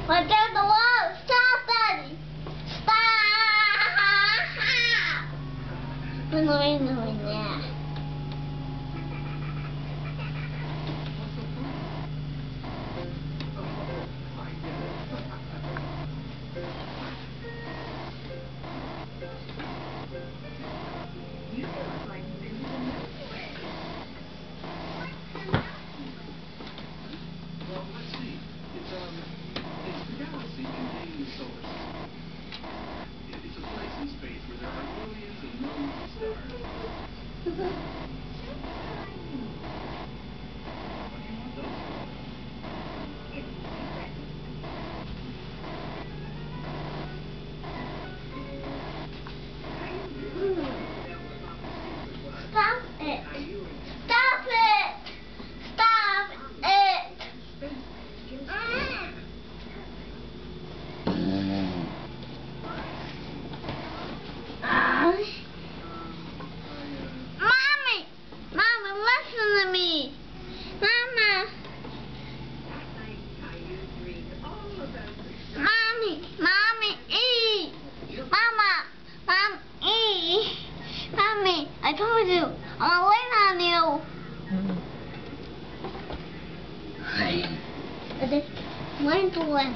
Look at the wall. Stop it. Stop. I'm doing that. Well, let's see. It's the galaxy containing the solar system. It's a place in space where there are millions and millions of stars. What do you want those for? Stop it. Stop it. Stop it. Mommy, listen to me. Mama. Mommy, eat. Mom, eat. Mommy, I told you, I'm gonna wait on you. What is one to one?